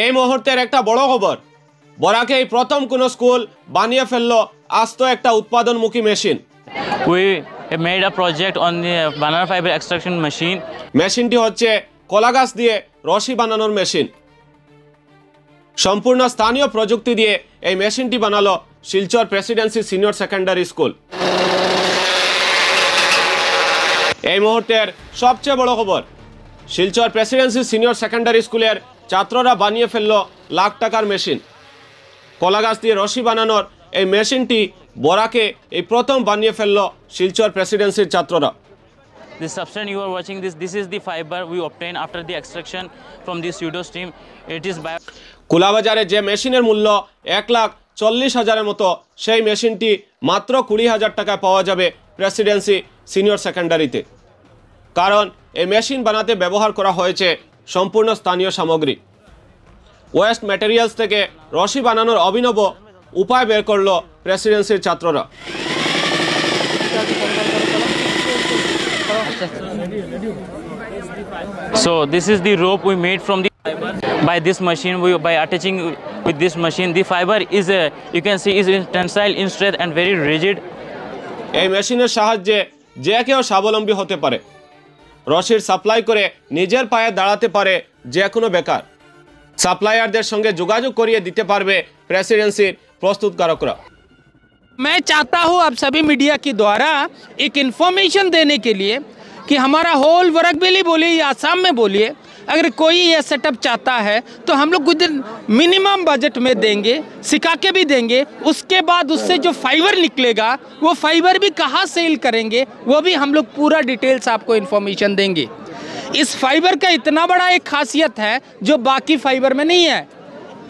এই মুহূর্তের একটা বড় খবর, বরাকেই প্রথম কোনো স্কুল বানিয়ে ফেললো আস্ত একটা উৎপাদনমুখী machine. We made a project on the banana fiber extraction machine. মেশিনটি হচ্ছে কলা গাছ দিয়ে রশি বানানোর মেশিন। সম্পূর্ণ স্থানীয় প্রযুক্তি দিয়ে এই মেশিনটি বানালো Silchar Presidency senior secondary school. এই মুহূর্তের সবচেয়ে বড় খবর, শিলচর প্রেসিডেন্সি সিনিয়র সেকেন্ডারি স্কুলের ছাত্ররা বানিয়ে ফেললো লাখ টাকার মেশিন। কলা গাছ দিয়ে রশি বানানোর এই মেশিনটি বরাকে এই প্রথম বানিয়ে ফেললো শিলচর প্রেসিডেন্সির ছাত্ররা। This substance you are watching, this is the fiber we obtain after the extraction from the pseudo stream. It is by কুলাবাজারে যে মেশিনের মূল্য 1,40,000 মতো, সেই মেশিনটি মাত্র 20,000 টাকায় পাওয়া যাবে প্রেসিডেন্সি সিনিয়র সেকেন্ডারিতে। কারণ এই মেশিন বানাতে ব্যবহার করা হয়েছে সম্পূর্ণ স্থানীয় সামগ্রী। ওয়েস্ট ম্যাটেরিয়ালস থেকে রশি বানানোর অভিনব উপায় বের করলো প্রেসিডেন্সির ছাত্ররা। So this is the rope we made from the by this machine. By attaching with this machine, the fiber is you can see is tensile in strength and very rigid. এই মেশিনের সাহায্যে যে কেউ স্বাবলম্বী হতে পারে, রশির সাপ্লাই করে নিজের পায়ে দাঁড়াতে পারে যে কোনো বেকার। সাপ্লায়ারদের সঙ্গে যোগাযোগ করিয়ে দিতে পারবে প্রেসিডেন্সির প্রস্তুতকারকরা। मैं चाहता हूं आप सभी मीडिया के द्वारा एक इन्फॉर्मेशन देने के लिए कि हमारा होल वरकबेली बोलिए या आसाम में बोलिए, अगर कोई ये सेटअप चाहता है तो हम लोग कुछ मिनिमम बजट में देंगे, सिखा के भी देंगे। उसके बाद उससे जो फाइबर निकलेगा वो फाइबर भी कहाँ सेल करेंगे वो भी हम लोग पूरा डिटेल्स आपको इन्फॉर्मेशन देंगे। इस फाइबर का इतना बड़ा एक खासियत है जो बाकी फाइबर में नहीं है।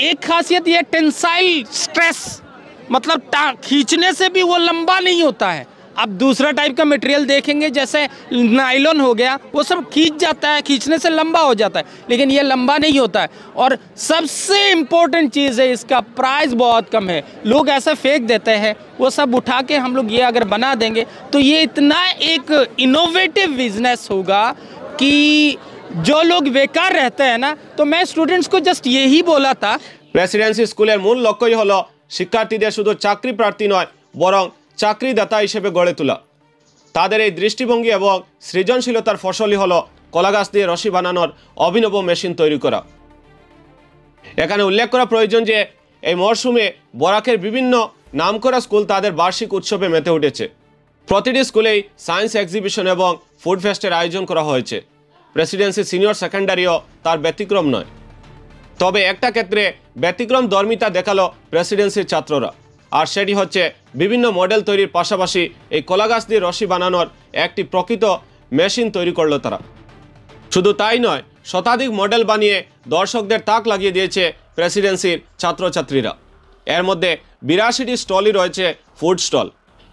एक खासियत ये टेंसाइल स्ट्रेस, मतलब खींचने से भी वो लंबा नहीं होता है। अब दूसरा टाइप का मटेरियल देखेंगे जैसे नायलॉन हो गया, वो सब खींच जाता है, खींचने से लंबा हो जाता है, लेकिन ये लंबा नहीं होता है। और सबसे इम्पोर्टेंट चीज़ है इसका प्राइस बहुत कम है। लोग ऐसा फेंक देते हैं, वो सब उठा के हम लोग ये अगर बना देंगे तो ये इतना एक इनोवेटिव बिजनेस होगा कि जो लोग बेकार रहते हैं ना, तो मैं स्टूडेंट्स को जस्ट यही बोला था। প্রেসিডেন্সি স্কুলের মূল লক্ষ্যই হলো শিক্ষার্থীদের শুধু চাকরি প্রার্থী নয়, বরং চাকরিদাতা হিসেবে গড়ে তোলা। তাদের এই দৃষ্টিভঙ্গি এবং সৃজনশীলতার ফসলই হলো কলাগাছ দিয়ে রশি বানানোর অভিনব মেশিন তৈরি করা। এখানে উল্লেখ করা প্রয়োজন যে এই মরশুমে বরাকের বিভিন্ন নামকরা স্কুল তাদের বার্ষিক উৎসবে মেতে উঠেছে। প্রতিটি স্কুলেই সায়েন্স এক্সিবিশন এবং ফুড ফেস্টের আয়োজন করা হয়েছে। প্রেসিডেন্সি সিনিয়র সেকেন্ডারিও তার ব্যতিক্রম নয়। তবে একটা ক্ষেত্রে ব্যতিক্রম ধর্মিতা দেখালো প্রেসিডেন্সির ছাত্ররা, আর সেটি হচ্ছে বিভিন্ন মডেল তৈরির পাশাপাশি এই কলাগাছ দিয়ে রশি বানানোর একটি প্রকৃত মেশিন তৈরি করলো তারা। শুধু তাই নয়, শতাধিক মডেল বানিয়ে দর্শকদের তাক লাগিয়ে দিয়েছে প্রেসিডেন্সির ছাত্রছাত্রীরা। এর মধ্যে 82টি স্টলই রয়েছে ফুড স্টল।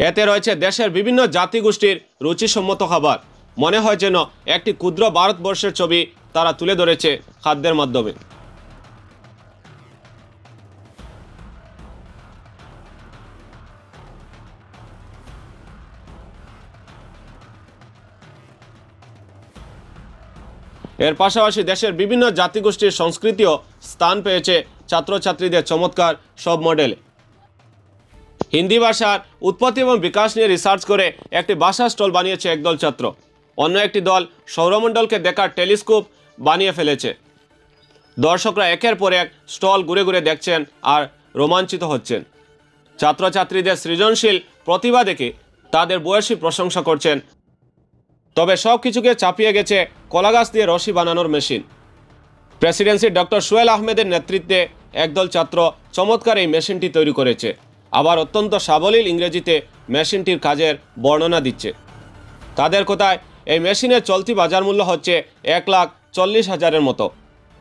এতে রয়েছে দেশের বিভিন্ন জাতিগোষ্ঠীর রুচিসম্মত খাবার। মনে হয় যেন একটি ক্ষুদ্র ভারতবর্ষের ছবি তারা তুলে ধরেছে খাদ্যের মাধ্যমে। এর পাশাপাশি দেশের বিভিন্ন জাতিগোষ্ঠীর সংস্কৃতিও স্থান পেয়েছে ছাত্রছাত্রীদের চমৎকার সব মডেলে। হিন্দি ভাষার উৎপত্তি এবং বিকাশ নিয়ে রিসার্চ করে একটি ভাষা স্টল বানিয়েছে একদল ছাত্র। অন্য একটি দল সৌরমণ্ডলকে দেখার টেলিস্কোপ বানিয়ে ফেলেছে। দর্শকরা একের পর এক স্টল ঘুরে ঘুরে দেখছেন আর রোমাঞ্চিত হচ্ছেন। ছাত্রছাত্রীদের সৃজনশীল প্রতিভা দেখে তাদের বয়সী প্রশংসা করছেন। তবে সব কিছুকে চাপিয়ে গেছে কলাগাছ দিয়ে রশি বানানোর মেশিন। প্রেসিডেন্সির ডক্টর সোহেল আহমেদের নেতৃত্বে একদল ছাত্র চমৎকার এই মেশিনটি তৈরি করেছে। আবার অত্যন্ত সাবলীল ইংরেজিতে মেশিনটির কাজের বর্ণনা দিচ্ছে। তাদের কথায় এই মেশিনের চলতি বাজার মূল্য হচ্ছে 1,40,000 মতো,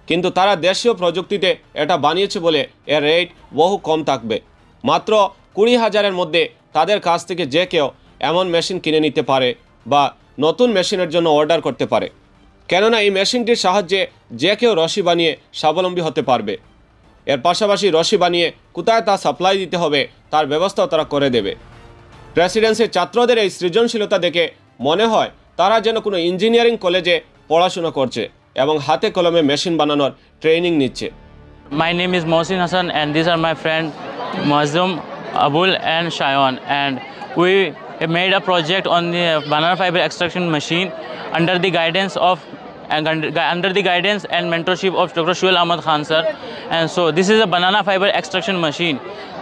কিন্তু তারা দেশীয় প্রযুক্তিতে এটা বানিয়েছে বলে এর রেট বহু কম থাকবে। মাত্র 20,000-এর মধ্যে তাদের কাছ থেকে যে কেউ এমন মেশিন কিনে নিতে পারে বা নতুন মেশিনের জন্য অর্ডার করতে পারে। কেননা এই মেশিনটির সাহায্যে যে কেউ রশি বানিয়ে স্বাবলম্বী হতে পারবে। এর পাশাপাশি রশি বানিয়ে কোথায় তা সাপ্লাই দিতে হবে তার ব্যবস্থাও তারা করে দেবে। প্রেসিডেন্সির ছাত্রদের এই সৃজনশীলতা দেখে মনে হয় তারা যেন কোনো ইঞ্জিনিয়ারিং কলেজে পড়াশোনা করছে এবং হাতে কলমে মেশিন বানানোর ট্রেনিং নিচ্ছে। My name is Mohsin Hassan, and these are my friends Muazzam, Abul, and Shayan. And we made a project on the banana fiber extraction machine under the guidance and mentorship of Dr. Shuail Ahmad Khan sir. And so this is a banana fiber extraction machine.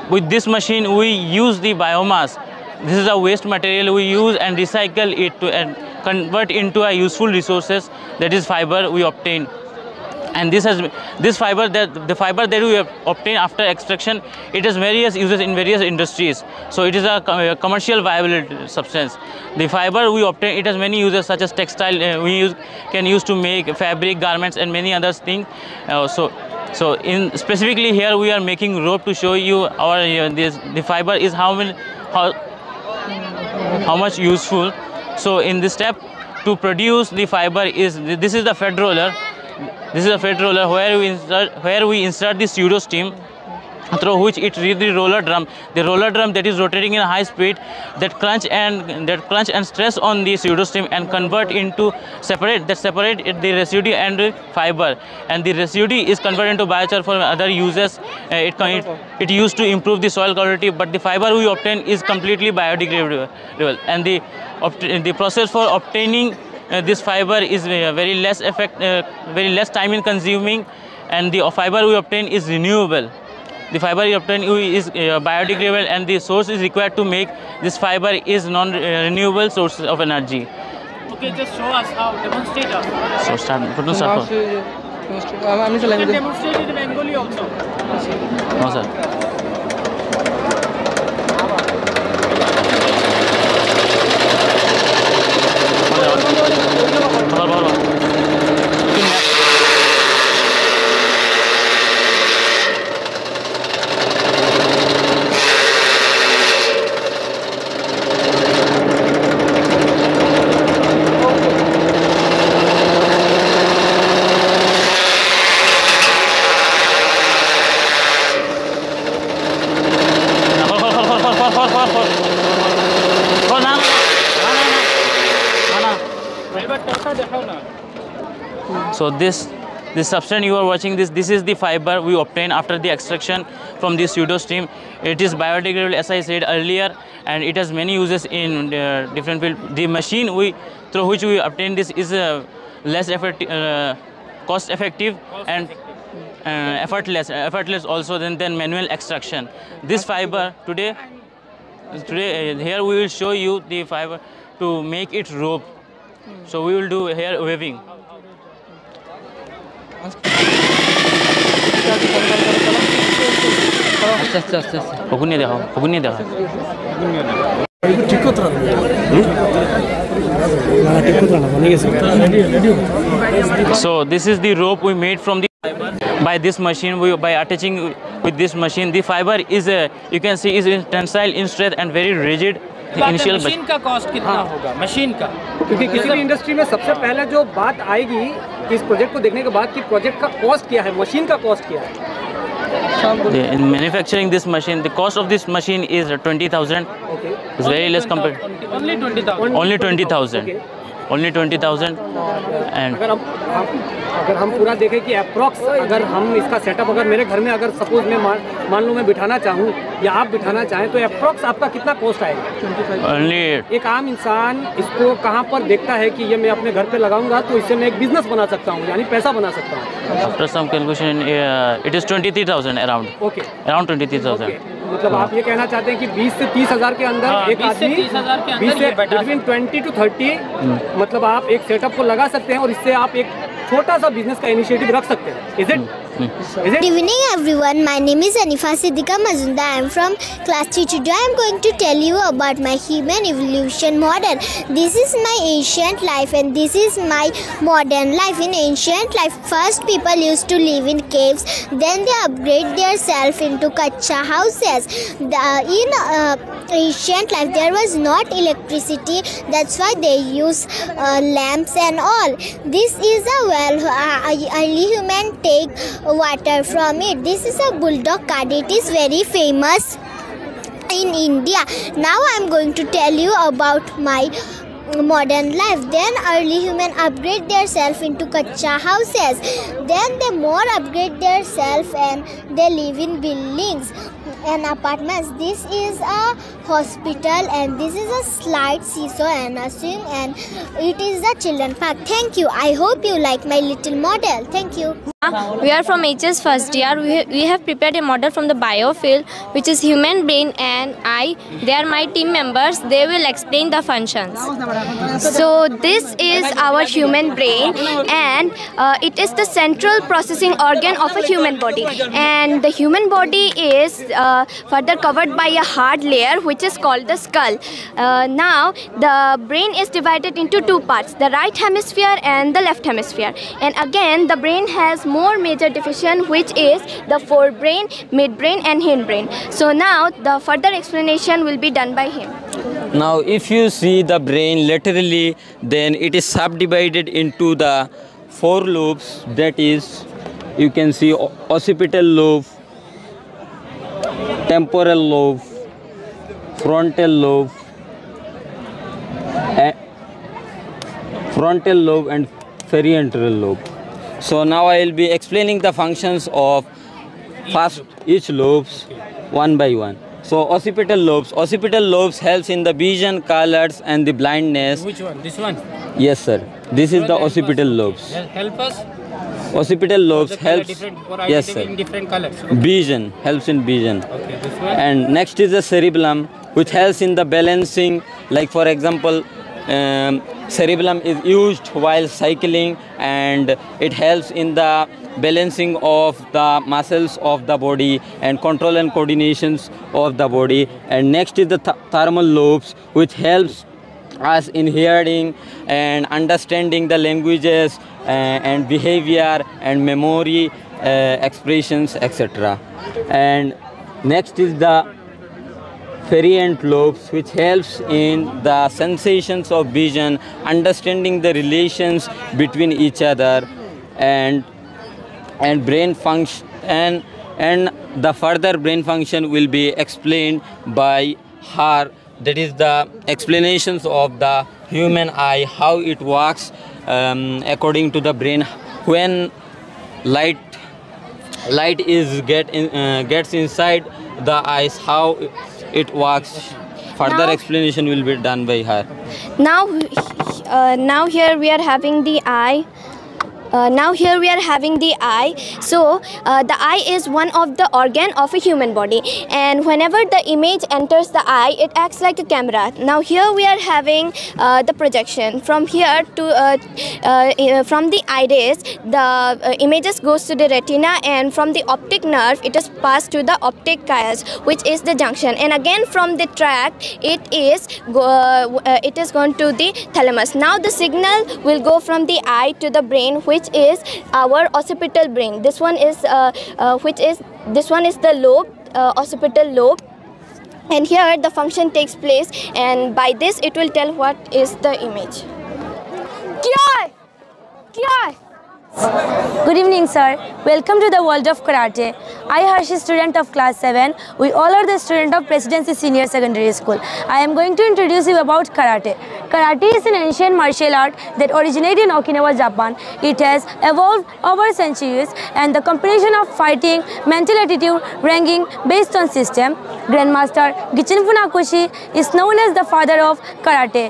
With this machine, we use the biomass. This is a waste material we use and recycle it to and convert into a useful resources, that is fiber we obtain. And the fiber that we obtain after extraction, it has various uses in various industries. So it is a commercial viable substance. The fiber we obtain, it has many uses such as textile. Can use to make fabric, garments, and many other things. So in specifically here we are making rope to show you our the fiber is how much useful. So in this step to produce the fiber this is the fed roller. This is a fed roller where we insert the pseudo steam, through which it reads the roller drum. The roller drum that is rotating in a high speed, that crunch and stress on the pseudo steam and convert into separate the residue and the fiber. And the residue is converted into biochar for other uses. It used to improve the soil quality, but the fiber we obtain is completely biodegradable. And the process for obtaining this fiber is very less time in consuming, and the fiber we obtain is renewable. The fiber we obtain is biodegradable, and the source is required to make this fiber is non-renewable source of energy. Okay, just show us how. Demonstrate us. So start. You can demonstrate it in Bengali also. No sir. So this substance you are watching, this is the fiber we obtain after the extraction from the pseudo steam. It is biodegradable, as I said earlier, and it has many uses in different fields. The machine through which we obtain this is less cost effective and effortless also than manual extraction. This fiber today here we will show you the fiber to make it rope. So we will do here weaving. So this is the rope we made from the fiber. By this machine, by attaching with this machine, the fiber is you can see is tensile in strength and very rigid. Machine का cost कितना होगा machine का, क्योंकि किसी भी industry में सबसे पहले जो बात आएगी इस प्रोजेक्ट को देखने के बाद कि प्रोजेक्ट का कॉस्ट क्या है, मशीन का कॉस्ट क्या है. In manufacturing this machine, the cost of this machine is 20,000. Okay. It's very less compared. Only 20,000. Only 20,000. Okay. Only 20,000. And अगर हम पूरा देखें कि अप्रॉक्स अगर हम इसका सेटअप अगर मेरे घर में अगर सपोज मैं मान लो मैं बिठाना चाहूँ या आप बिठाना चाहें तो अप्रॉक्स आपका कितना कॉस्ट आएगा? only एक आम इंसान इसको कहाँ पर देखता है कि ये मैं अपने घर पे लगाऊंगा तो इससे मैं एक बिजनेस बना सकता हूँ, यानी पैसा बना सकता हूँ. after some calculation, it is 23,000 around. Okay. Around 23,000. मतलब आप ये कहना चाहते हैं कि 20 से 30 हज़ार के अंदर एक आदमी 20 से बिटवीन 20 to 30 मतलब आप एक सेटअप को लगा सकते हैं और इससे आप एक छोटा सा बिजनेस का इनिशिएटिव रख सकते हैं. Is it? Good evening everyone, my name is Anifa Siddiqa Mazumdar. I am from class 3. Today I am going to tell you about my human evolution model. This is my ancient life and this is my modern life. In ancient life, first people used to live in caves, then they upgrade themselves into kacha houses. In ancient life there was not electricity, that's why they use lamps and all. This is a well, early human take water from it. This is a bulldog card. It is very famous in India. Now I am going to tell you about my modern life. Then early human upgrade themselves into kacha houses. Then they more upgrade themselves and they live in buildings and apartments. This is a hospital and this is a slide, seesaw and a swing, and it is a children park. Thank you. I hope you like my little model. Thank you. We are from HS first year. We have prepared a model from the biofield, which is human brain and eye. They are my team members. They will explain the functions. So this is our human brain, and it is the central processing organ of a human body. And the human body is further covered by a hard layer, which is called the skull. Now the brain is divided into two parts: the right hemisphere and the left hemisphere. And again, the brain has more major division, which is the forebrain, midbrain and hindbrain. So now the further explanation will be done by him. Now if you see the brain laterally, then it is subdivided into the four lobes. That is, you can see occipital lobe, temporal lobe, frontal lobe, and parietal lobe. So now I will be explaining the functions of first each lobes one by one. So occipital lobes helps in the vision, colors and the blindness. Which one? This one? Yes sir, this is the occipital lobes. Help us. Occipital lobes helps, yes sir, in different colors. vision, helps in vision. Okay, this one. And next is the cerebellum, which helps in the balancing. Like for example, cerebellum is used while cycling, and it helps in the balancing of the muscles of the body and control and coordinations of the body. And next is the thermal lobes, which helps us in hearing and understanding the languages and behavior and memory, expressions, etc. And next is the parietal lobes, which helps in the sensations of vision, understanding the relations between each other, and brain function, and the further brain function will be explained by her. That is the explanations of the human eye, how it works according to the brain. When light is gets inside the eyes, how it works. Further explanation will be done by her. Now here we are having the eye. So the eye is one of the organ of a human body, and whenever the image enters the eye, it acts like a camera. Now here we are having the projection from here to from the iris. The images goes to the retina, and from the optic nerve it is passed to the optic chiasm, which is the junction, and again from the tract it is gone to the thalamus. Now the signal will go from the eye to the brain, which is our occipital brain. This one is the lobe, occipital lobe, and here the function takes place, and by this it will tell what is the image. Good evening, sir. Welcome to the world of karate. I, Harshi, student of class 7. We all are the student of Presidency Senior Secondary School. I am going to introduce you about karate. Karate is an ancient martial art that originated in Okinawa, Japan. It has evolved over centuries, and the combination of fighting, mental attitude, ranking based on system. Grandmaster Gichin Funakoshi is known as the father of karate.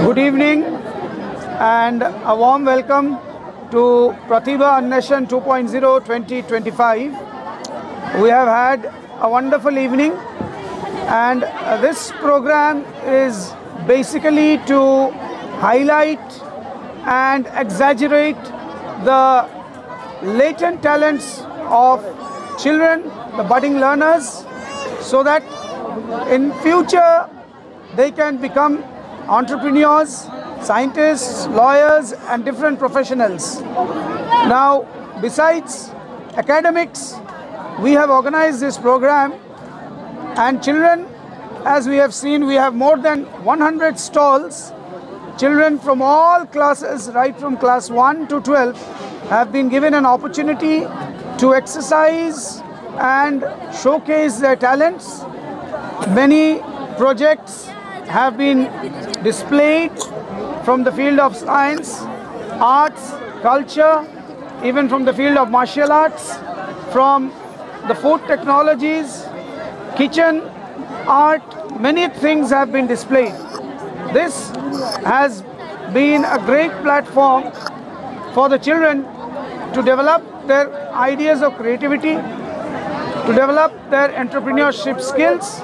Good evening and a warm welcome to Pratibha Annation 2.0 2025. We have had a wonderful evening, and this program is basically to highlight and exaggerate the latent talents of children, the budding learners, so that in future they can become entrepreneurs, scientists, lawyers and different professionals. Now, besides academics, we have organized this program, and children, as we have seen, we have more than 100 stalls. Children from all classes, right from class 1 to 12, have been given an opportunity to exercise and showcase their talents. Many projects have been displayed from the field of science, arts, culture, even from the field of martial arts, from the food technologies, kitchen, art, many things have been displayed. This has been a great platform for the children to develop their ideas of creativity, to develop their entrepreneurship skills,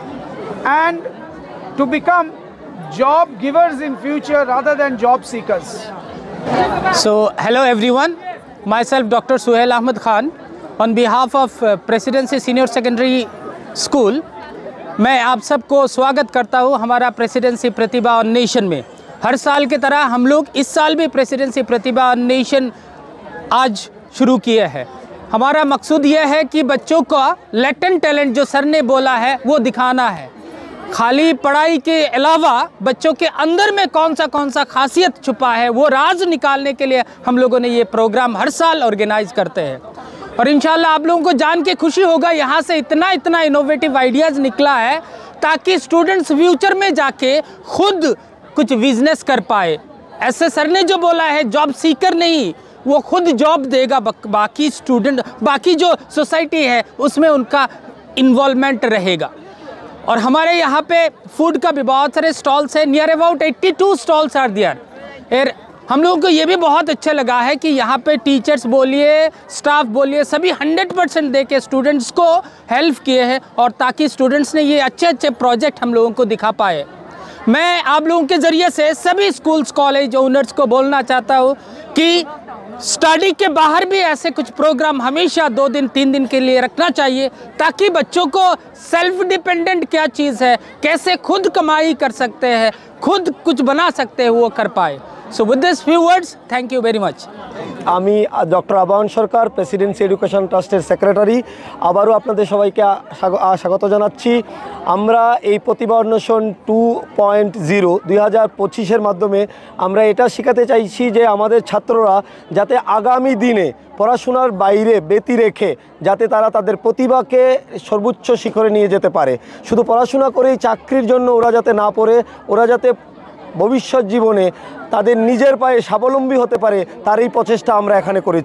and to become job givers in future rather than job seekers. So, hello everyone. Myself, Dr. Suhail Ahmed Khan, on behalf of Presidency Senior Secondary School, मैं आप सबको स्वागत करता हूँ हमारा presidency प्रतिभा अन्वेषण में। हर साल की तरह हम लोग इस साल भी प्रेसिडेंसी प्रतिभा अन्वेषण आज शुरू किए हैं। हमारा मकसूद यह है कि बच्चों का लेटेंट टैलेंट जो सर ने बोला है वो दिखाना है। खाली पढ़ाई के अलावा बच्चों के अंदर में कौन सा खासियत छुपा है वो राज निकालने के लिए हम लोगों ने ये प्रोग्राम हर साल ऑर्गेनाइज करते हैं। और इंशाल्लाह आप लोगों को जान के खुशी होगा यहाँ से इतना इनोवेटिव आइडियाज़ निकला है ताकि स्टूडेंट्स फ्यूचर में जाके खुद कुछ बिजनेस कर पाए। ऐसे सर ने जो बोला है जॉब सीकर नहीं, वो खुद जॉब देगा, बाकी स्टूडेंट, बाकी जो सोसाइटी है उसमें उनका इन्वॉल्वमेंट रहेगा। और हमारे यहाँ पे फूड का भी बहुत सारे स्टॉल्स हैं, near about 82 stalls are there. हम लोगों को ये भी बहुत अच्छा लगा है कि यहाँ पे टीचर्स बोलिए, स्टाफ बोलिए, सभी 100% दे के स्टूडेंट्स को हेल्प किए हैं और ताकि स्टूडेंट्स ने ये अच्छे प्रोजेक्ट हम लोगों को दिखा पाए। मैं आप लोगों के ज़रिए से सभी स्कूल्स, कॉलेज ओनर्स को बोलना चाहता हूँ कि स्टडी के बाहर भी ऐसे कुछ प्रोग्राम हमेशा 2 दिन 3 दिन के लिए रखना चाहिए ताकि बच्चों को सेल्फ डिपेंडेंट क्या चीज़ है, कैसे खुद कमाई कर सकते हैं, खुद कुछ बना सकते हैं, वो कर पाए। So with these few words, thank you very much. আমি ডক্টর আবাহন সরকার, প্রেসিডেন্সি এডুকেশন ট্রাস্টের সেক্রেটারি। আবারও আপনাদের সবাইকে স্বাগত জানাচ্ছি। আমরা এই প্রতিভা অন্বেষণ 2.0 2025-এর মাধ্যমে আমরা এটা শেখাতে চাইছি যে আমাদের ছাত্ররা যাতে আগামী দিনে পড়াশোনার বাইরে ব্যতি রেখে যাতে তারা তাদের প্রতিভাকে সর্বোচ্চ শিখরে নিয়ে যেতে পারে। শুধু পড়াশোনা করেই চাকরির জন্য ওরা যাতে না পড়ে, ওরা যাতে ভবিষ্যৎ জীবনে তাদের নিজের পায়ে স্বাবলম্বী হতে পারে, তারই প্রচেষ্টা আমরা এখানে করেছি।